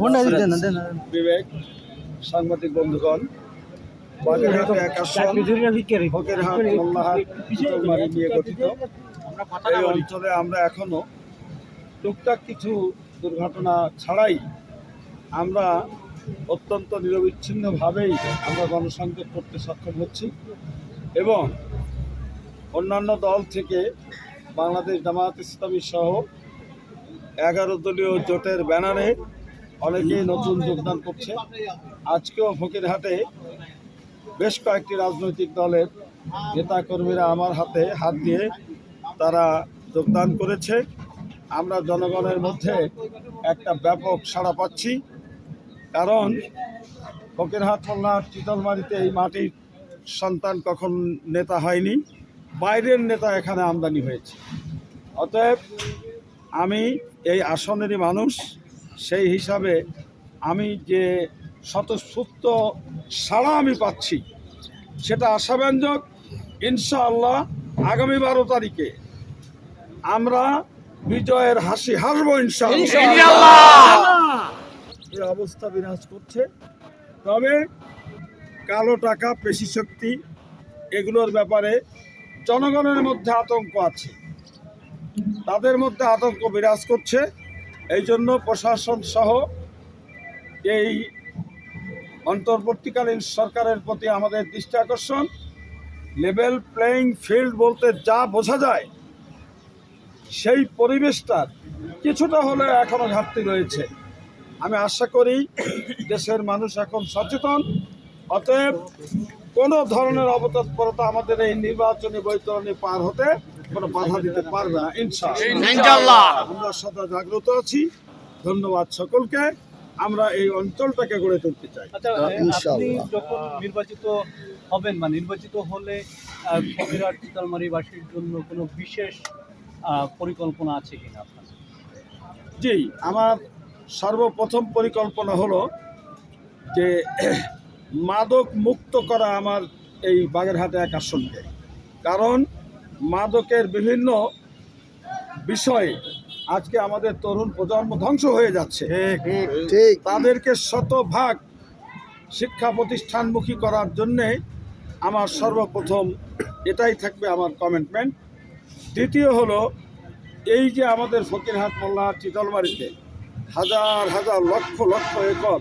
বিবেক, সাংবাদিক বন্ধুগণ, বাগেরহাট এক আসন ফকিরহাট মোল্লাহাট চিতলমারী নিয়ে গঠিত এই অঞ্চলে আমরা এখনো টুকটাক কিছু দুর্ঘটনা ছাড়াই আমরা অত্যন্ত নিরবিচ্ছিন্নভাবেই আমরা গণসংযোগ করতে সক্ষম হচ্ছি এবং অন্যান্য দল থেকে বাংলাদেশ জামায়াত ইসলামী সহ 11 দলীয় জোটের ব্যানারে অনেকেই নতুন যোগদান করছে। আজকেও ফকিরহাটে বেশ কয়েকটি রাজনৈতিক দলের নেতাকর্মীরা আমার হাতে হাত দিয়ে তারা যোগদান করেছে। আমরা জনগণের মধ্যে একটা ব্যাপক সাড়া পাচ্ছি, কারণ ফকিরহাট মোল্লাহাট চিতলমারীতে এই মাটির সন্তান কখন নেতা হয়নি, বাইরের নেতা এখানে আমদানি হয়েছে। অতএব আমি এই আসনেরই মানুষ, সেই হিসাবে আমি যে স্বতঃস্ফূর্ত সাড়া আমি পাচ্ছি সেটা আশাব্যঞ্জক। ইনশাআল্লাহ আগামী 12 তারিখে আমরা বিজয়ের হাসি হাসবো ইনশাআল্লাহ। এই অবস্থা বিরাজ করছে, তবে কালো টাকা, পেশি শক্তি এগুলোর ব্যাপারে জনগণের মধ্যে আতঙ্ক আছে, তাদের মধ্যে আতঙ্ক বিরাজ করছে। এই জন্য প্রশাসন সহ এই অন্তর্বর্তীকালীন সরকারের প্রতি আমাদের দৃষ্টি আকর্ষণ। লেভেল প্লেয়িং ফিল্ড বলতে যা বোঝা যায় সেই পরিবেশটার কিছুটা হলেও এখনো ঘাটতি রয়েছে। আমি আশা করি দেশের মানুষ এখন সচেতন, অতএব কোনো ধরনের অবতৎপরতা আমাদের এই নির্বাচনী বৈতরণী পার হতে কোনো বাধা দিতে পারবে না ইনশাআল্লাহ। আমরা সদা জাগ্রত আছি। ধন্যবাদ সকলকে। আমরা এই অঞ্চলটাকে গড়ে তুলতে চাই। আপনি যখন নির্বাচিত হবেন বা নির্বাচিত হলে ফকিরহাট চিতলমারীবাসীর জন্য কোনো বিশেষ পরিকল্পনা আছে কিনা আপনার? জি, আমার সর্বপ্রথম পরিকল্পনা হলো যে মাদক মুক্ত করা আমার এই বাগেরহাটে এক আসনকে, কারণ মাদকের বিভিন্ন বিষয়ে আজকে আমাদের তরুণ প্রজন্ম ধ্বংস হয়ে যাচ্ছে। তাদেরকে শতভাগ শিক্ষা প্রতিষ্ঠানমুখী করার জন্যে আমার সর্বপ্রথম এটাই থাকবে আমার কমিটমেন্ট। দ্বিতীয় হলো, এই যে আমাদের ফকিরহাট মোল্লাহাট চিতলমারীতে হাজার হাজার লক্ষ লক্ষ একর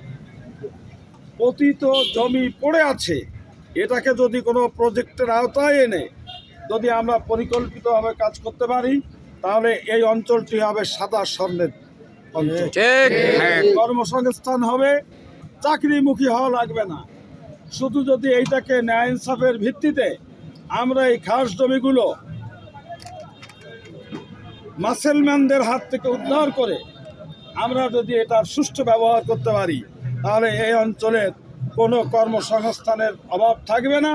পতিত জমি পড়ে আছে, এটাকে যদি কোনো প্রজেক্টের আওতায় এনে যদি আমরা পরিকল্পিতভাবে কাজ করতে পারি, তাহলে এই অঞ্চলটি হবে সাদা স্বর্ণের অঞ্চল। কর্মসংস্থান হবে, চাকরিমুখী হওয়া লাগবে না। শুধু যদি এইটাকে ন্যায় ইনসাফের ভিত্তিতে আমরা এই খাস জমিগুলো মাসেলম্যানদের হাত থেকে উদ্ধার করে আমরা যদি এটার সুষ্ঠু ব্যবহার করতে পারি, তাহলে এই অঞ্চলের কোনো কর্মসংস্থানের অভাব থাকবে না,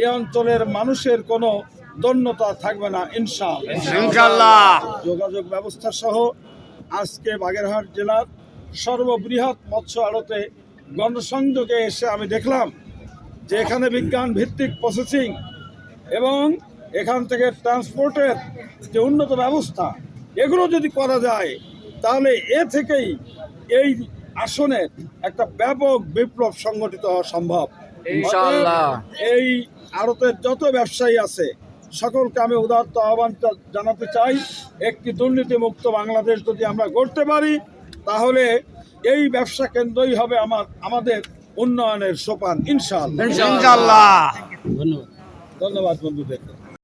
এই অঞ্চলের মানুষের কোনো দন্যতা থাকবে না ইনশাআল্লাহ। যোগাযোগ ব্যবস্থা সহ আজকে বাগেরহাট জেলার সর্ববৃহৎ মৎস্য আড়তে গণসংযোগে এসে আমি দেখলাম যে এখানে বিজ্ঞান ভিত্তিক প্রসেসিং এবং এখান থেকে ট্রান্সপোর্টের যে উন্নত ব্যবস্থা, এগুলো যদি করা যায় তাহলে এ থেকেই এই আসনের একটা ব্যাপক বিপ্লব সংগঠিত হওয়া সম্ভব ইনশাআল্লাহ। এই আড়তের যত ব্যবসায়ী আছে সকলকে আমি উদাত্ত আহ্বান জানাতে চাই, একটি দুর্নীতিমুক্ত বাংলাদেশ যদি আমরা গড়তে পারি, তাহলে এই ব্যবসা কেন্দ্রই হবে আমাদের উন্নয়নের সোপান ইনশাআল্লাহ। ধন্যবাদ বন্ধুদের।